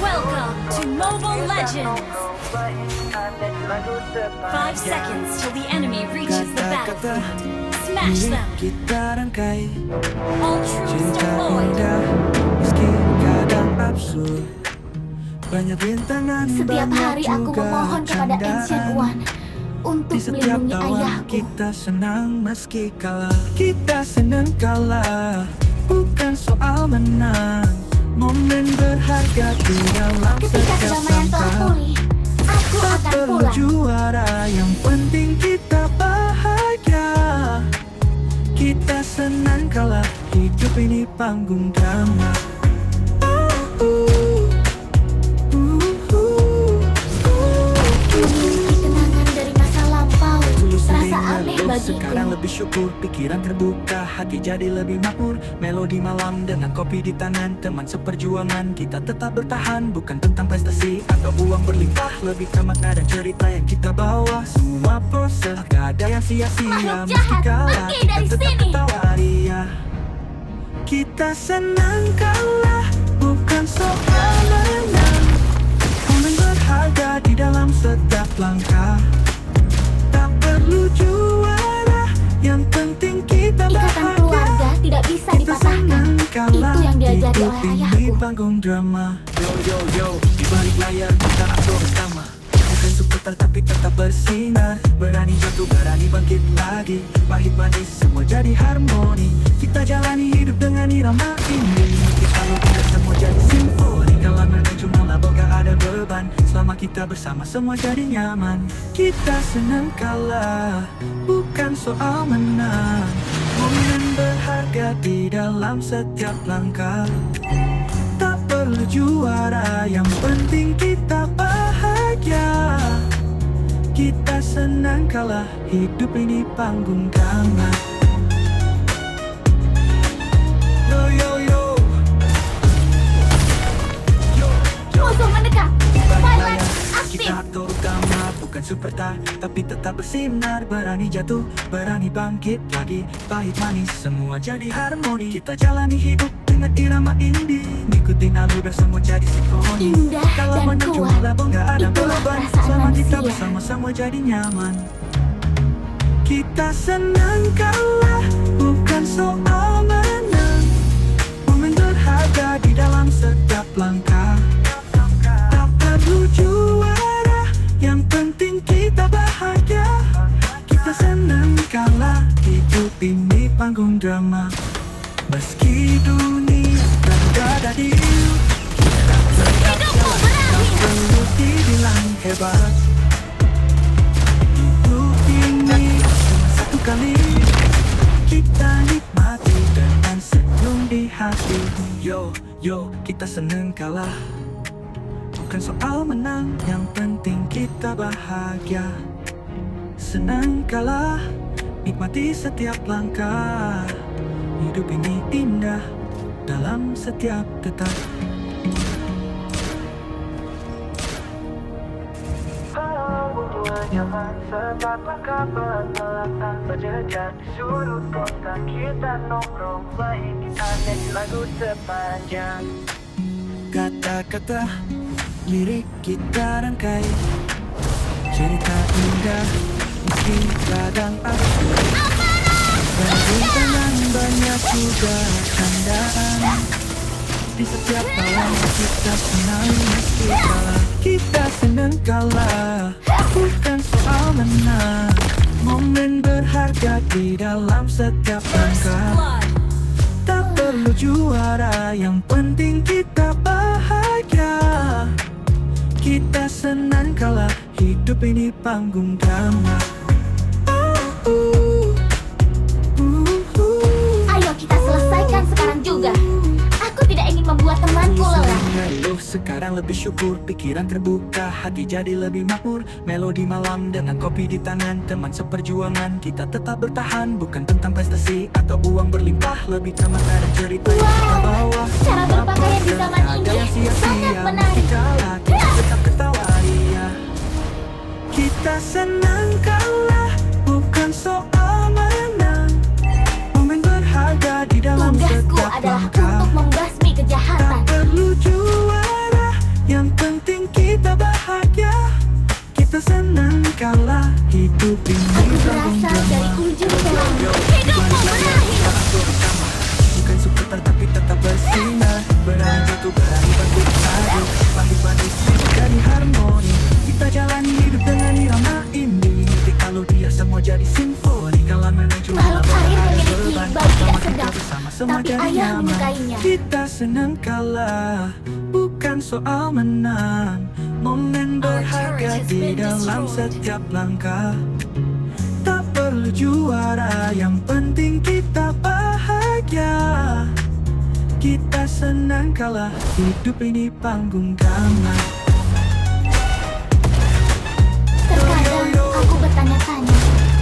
Welcome to Mobile Legends! 5 seconds till the enemy reaches the battlefield. Smash them! Kita rangkai All troops cerita deployed! indah, meski kadang absurd. Banyak rintangan, Setiap banyak hari aku juga memohon kepada Ancient candaan. One untuk Di setiap melindungi tawaran ayahku. kita senang meski kalah. Kita senang kalah, bukan soal menang. Momen berharga di dalam Ketika setiap kedamaian telah langkah. pulih, aku Tak akan perlu pulang. juara, yang penting kita bahagia. Kita senang kalah, hidup ini panggung drama. Memiliki kenangan dari masa lampau, terasa aneh bagiku. Sekarang lebih syukur, pikiran terbuka, hati jadi lebih makmur. Melodi malam dengan kopi di tangan, teman seperjuangan. Kita tetap bertahan, bukan tentang prestasi atau uang berlimpah, lebih ke makna dan cerita yang kita bawa. Semua proses, gak ada yang sia-sia. Makhluk Meski jahat, kalah, pergi kita dari tetap sini. ketawa ria. Kita senang kalah, bukan soal menang. Momen berharga di dalam setiap langkah. Tak perlu juara, yang penting kita Ikatan bahagia. keluarga tidak bisa Kita dipatahkan. senang kalah, Itu yang diajari hidup oleh ini ayahku. panggung drama. Yo yo yo, di balik layar kita aktor bersama. Bukan super tapi tetap bersinar. Berani jatuh, berani bangkit lagi. Pahit manis semua jadi harmoni. Kita jalani hidup dengan irama ini. Kita lukis semua jadi simfoni. Kalau menuju malam gak ada beban. Selama kita bersama semua jadi nyaman. Kita senang kalah, bukan soal menang. Momen berharga di dalam setiap langkah. Tak perlu juara, yang penting kita bahagia. Kita senang kalah, hidup ini panggung drama. Yo yo yo, Musuh mendekat. Pilot aktif. kita aktor utama, bukan superstar, tapi tetap bersinar. Berani jatuh, berani bangkit lagi. Pahit manis semua jadi harmoni. Kita jalani hidup dengan irama indie. Ngikutin alur semua jadi simfoni. Indah Kalau dan menuju kuat, labung gak ada itulah beban. perasaan Selama kita manusia. bersama-sama jadi nyaman. Kita senang kalah, bukan soal menang. Momen berharga di dalam setiap langkah. Tak perlu juara, yang penting kita bahagia. Kita senang kalah, hidup ini panggung drama. Meski dunia berada di kita tetap jalan. Tak perlu dibilang hebat. Hidup ini cuma satu kali. Kita nikmati dengan senyum di hati. Yo yo, kita seneng kalah, bukan soal menang, yang penting kita bahagia. Senang kalah, nikmati setiap langkah. Hidup ini indah dalam setiap detak. Sempat langkah belakang berjejak di sudut kota. Kita nongkrong playing gitarnya di lagu sepanjang. Kata-kata lirik kita rangkai cerita indah, meski kadang absurd. Banyak rintangan, banyak juga candaan. Di setiap tawaran kita senang meski kalah. Kita senang kalah, bukan soal menang. Momen berharga di dalam setiap First langkah. blood! Tak perlu juara, yang penting kita bahagia. Kita senang kalah, hidup ini panggung drama. Ayo kita selesaikan sekarang juga. Aku tidak ingin membuat temanku lelah. Mengeluh, sekarang lebih syukur, pikiran terbuka, hati jadi lebih makmur. Melodi malam dengan kopi di tangan, teman seperjuangan. Kita tetap bertahan, bukan tentang prestasi atau uang berlimpah, lebih ke makna dan cerita yang kita bawa. Cara berpakaian di zaman Ada ini yang sia-sia, sangat meski menarik. kalah, kita tetap ketawa ria. Kita senang kalah, bukan soal menang. Momen berharga di dalam Tugasku setiap adalah langkah. untuk bersama semua tapi jadi ayah nyaman. menyukainya. Kita senang kalah, bukan soal menang. Momen berharga di dalam setiap langkah. Tak perlu juara, yang penting kita bahagia. Kita senang kalah, hidup ini panggung drama. Terkadang aku bertanya-tanya,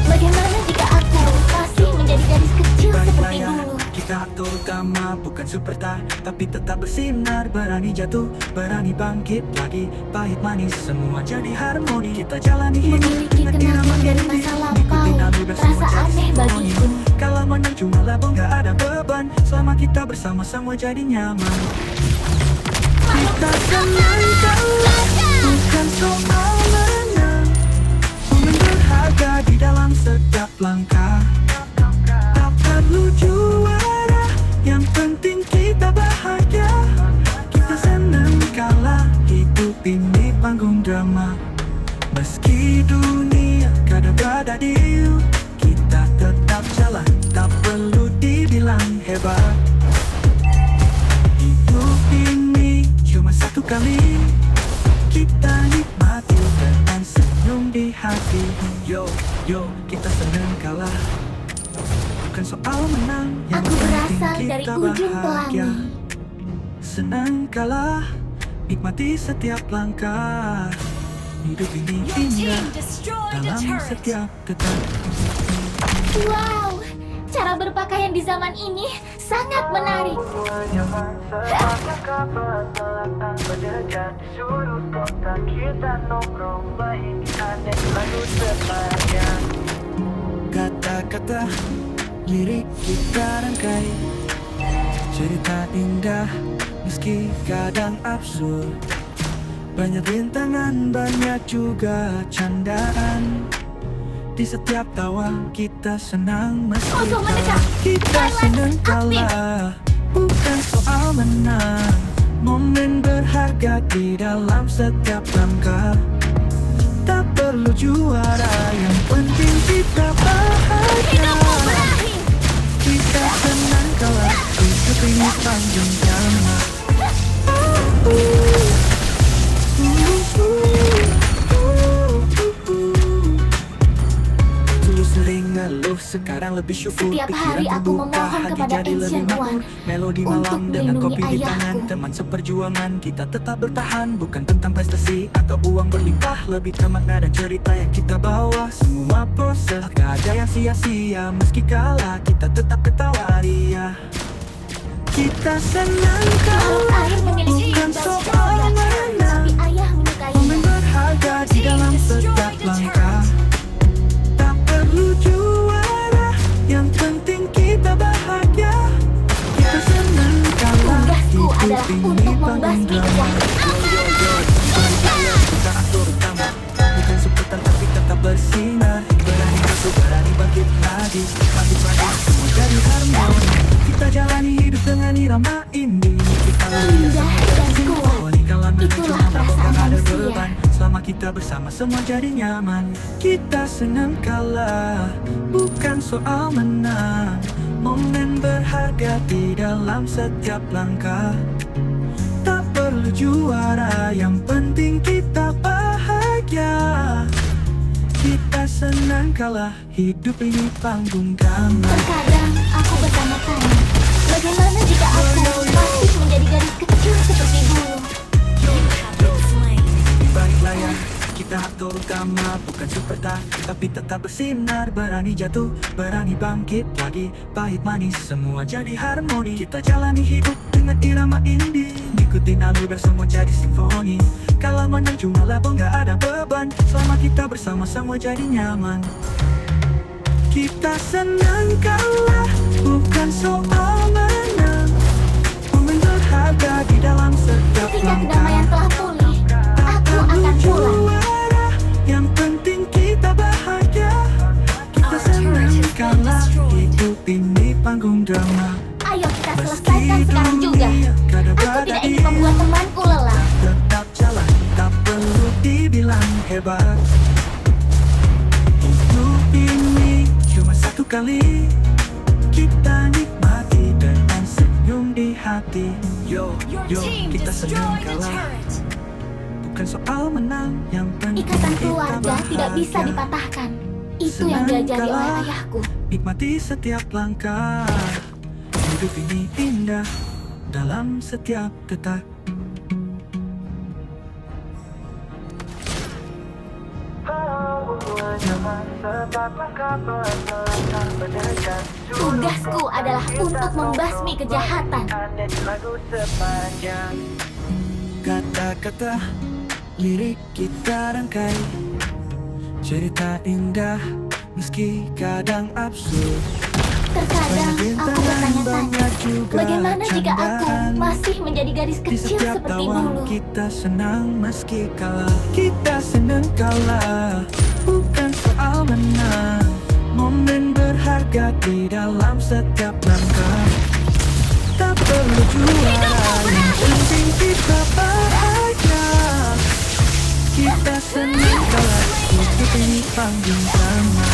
bagaimana jika aku masih menjadi gadis kecil Balik seperti layar, dulu? kita aktor utama, bukan superstar, tapi tetap bersinar. Berani jatuh, berani bangkit lagi. Pahit manis, semua jadi harmoni. Kita jalani hidup Memiliki dengan kenangan irama dari indie. masa lampau Ikutin alur semua terasa jadi aneh simfoni. bagiku. Kalau menang cuma labang, gak ada beban. Selama kita bersama semua jadi nyaman. Kita senang kalah, bukan soal menang. Momen berharga di dalam setiap langkah. Tak perlu juara, yang penting kita bahagia. Kita senang kalah, hidup ini panggung drama. Meski dunia kadang berada diam, kita tetap jalan, tak perlu dibilang hebat. Hidup ini cuma satu kali, kita nikmati dengan senyum di hati. Yo, kita senang kalah, bukan soal menang. Yang Aku penting berasal dari kita ujung bahagia. pelangi. Senang kalah, nikmati setiap langkah. Hidup ini Your indah team destroyed a dalam turret. setiap detak. Wow, cara berpakaian di zaman ini sangat menarik. Nyaman selama kapan melangkah berjajar di sudut kota. Kita nongkrong baik aneh lagu sepanjang. Kata-kata lirik kita rangkai, cerita indah meski kadang absurd. Banyak rintangan, banyak juga candaan. Di setiap tawa kita senang meski Musuh mendekat. kita Silence, senang aktif. kalah, bukan soal menang. Momen berharga di dalam setiap langkah. Tak perlu juara, yang penting kita bahagia. Hidupmu berakhir. Kita senang kalah, hidup ini panjang drama. Dulu sering ngeluh, sekarang lebih syukur. Setiap hari Pikiran aku terbuka, memohon hati kepada jadi lebih Ancient makmur. One Melodi untuk malam dengan melindungi kopi di tangan. ayahku. Teman seperjuangan, kita tetap bertahan. Bukan tentang prestasi atau uang berlimpah, lebih ke makna dan cerita yang kita bawa. Semua proses, gak ada yang sia-sia. Meski kalah, kita tetap ketawa ria. Kita senang Makhluk kalah, air memiliki bukan imbas soal roda, menang. tapi ayah Momen menyukainya. berharga di dalam setiap langkah. Tak perlu juara, yang penting kita bahagia. Kita senang kalah, Tugasku hidup adalah ini untuk panggung membasmi drama. Kita aktor utama, bukan superstar tapi tetap bersinar. Berani jatuh, berani bangkit lagi. Pagi-pagi semua jadi harmoni. Kita jalani hidup dengan irama indie. Kita Indah dan kuat. kalau menang Itulah cuma perasaan gak ada manusia. beban. Selama kita bersama semua jadi nyaman. Kita senang kalah, bukan soal menang. Momen berharga di dalam setiap langkah. Tak perlu juara, yang penting kita bahagia. Kita senang kalah, hidup ini panggung drama. Terkadang aku bertanya-tanya, bagaimana jika aku masih menjadi gadis kecil seperti dulu? You have been slain. Di balik layar, kita aktor utama, bukan superstar, tapi tetap bersinar. Berani jatuh, berani bangkit lagi. Pahit manis, semua jadi harmoni. Kita jalani hidup dengan irama indie. Ikutin alur semua jadi simfoni. Kalau menang cuma labang, gak ada beban. Selama kita bersama semua jadi nyaman. Kita senang kalah, bukan soal menang. Momen berharga di dalam setiap Ketika langkah. kedamaian telah pulih, aku akan pulang. Juara, yang penting kita bahagia. Kita senang kalah, hidup ini panggung drama. Ayo kita selesaikan sekarang juga. Aku tidak ingin membuat temanku lelah. Tetap jalan, tak perlu dibilang hebat. Hidup ini cuma satu kali, kita nikmati dan hati. Yo, Your yo, team kita senang destroyed a kalah. turret. Bukan soal menang, yang penting Ikatan kita keluarga tidak bisa bahagia. dipatahkan. Itu yang Senang diajari oleh kalah, ayahku. nikmati setiap langkah. Hidup ini indah dalam setiap detak. Tugasku adalah untuk membasmi kejahatan. Lagu sepanjang Kata-kata lirik kita rangkai, cerita indah meski kadang absurd. Terkadang aku bertanya-tanya, juga bagaimana jika aku candaan. masih menjadi gadis Di kecil setiap seperti tawa dulu? kita senang meski kalah. Kita senang kalah, bukan soal menang. Momen berharga di dalam setiap langkah. Tak perlu juara, yang penting kita bahagia. Kita senang kalah, hidup ini panggung drama.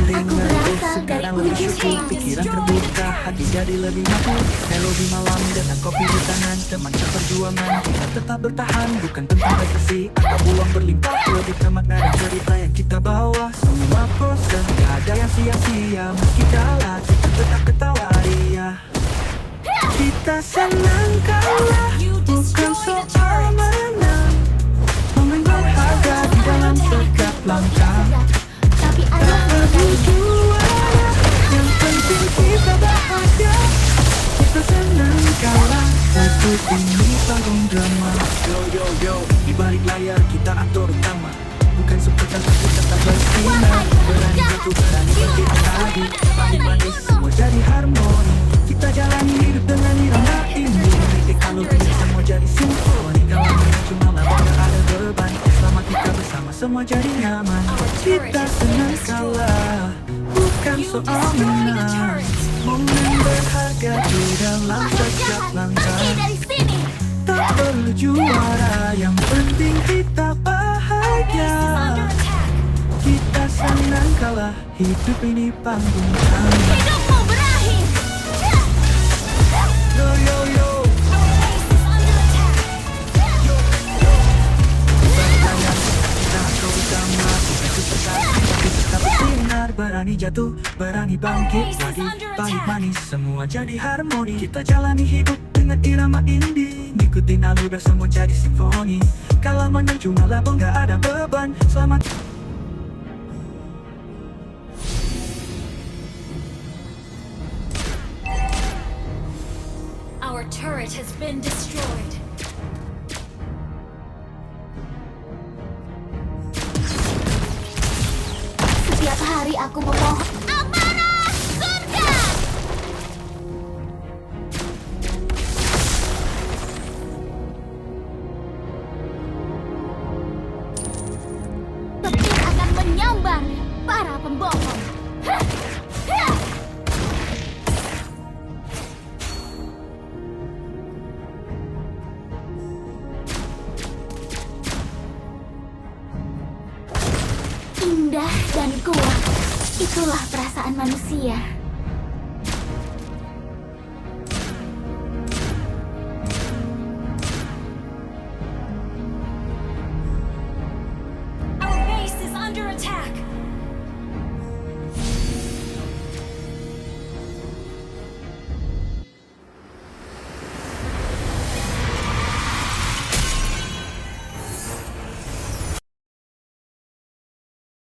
Aku berasal dari ujung bersyukur, pikiran terbuka, hati jadi lebih makmur. Melodi malam dengan kopi di tangan, teman seperjuangan, kita tetap bertahan. Bukan tentang prestasi atau uang berlimpah, lebih ke makna dan cerita yang kita bawa. Semua proses, gak ada yang sia-sia. Meski kalah, kita tetap ketawa ria. Kita senang kalah, bukan soal menang. Momen berharga di dalam setiap langkah. Tapi ayah Perlu juara, yang penting kita bahagia. Kita senang kalah, hidup ini panggung drama. Yo yo yo, di balik layar kita aktor utama. Bukan seperti tapi tetap bersinar. Berani jatuh, berani bangkit lagi. Pahit manis, semua jadi harmoni. Kita jalani hidup dengan irama ini. Kalau tidak semua jadi simfoni. Kalau kita cuma labang gak ada beban. Selama kita bersama semua jadi nyaman. Kita senang kalah, bukan You soal destroyed a menang. turret. Momen berharga di dalam makhluk setiap jahat, langkah. pergi dari sini. Tak perlu juara, yang penting kita Base bahagia. is under attack. Kita senang kalah, hidup ini panggung drama. Hidupmu berakhir. Yo yo yo, Base is under attack. kita kau utama, bukan sesekali, tapi tetap bersinar. Berani jatuh, berani bangkit lagi. Pahit manis, semua jadi harmoni. Kita jalani hidup dengan irama indie. Ngikutin alur semua jadi simfoni. Kalau menang cuma labang gak ada beban. Selamat. Our turret has been destroyed. Setiap hari aku memohon. Amanah surga. Petir akan menyambar para pembohong. Hah! Hah! Indah dan kuat, itulah perasaan manusia.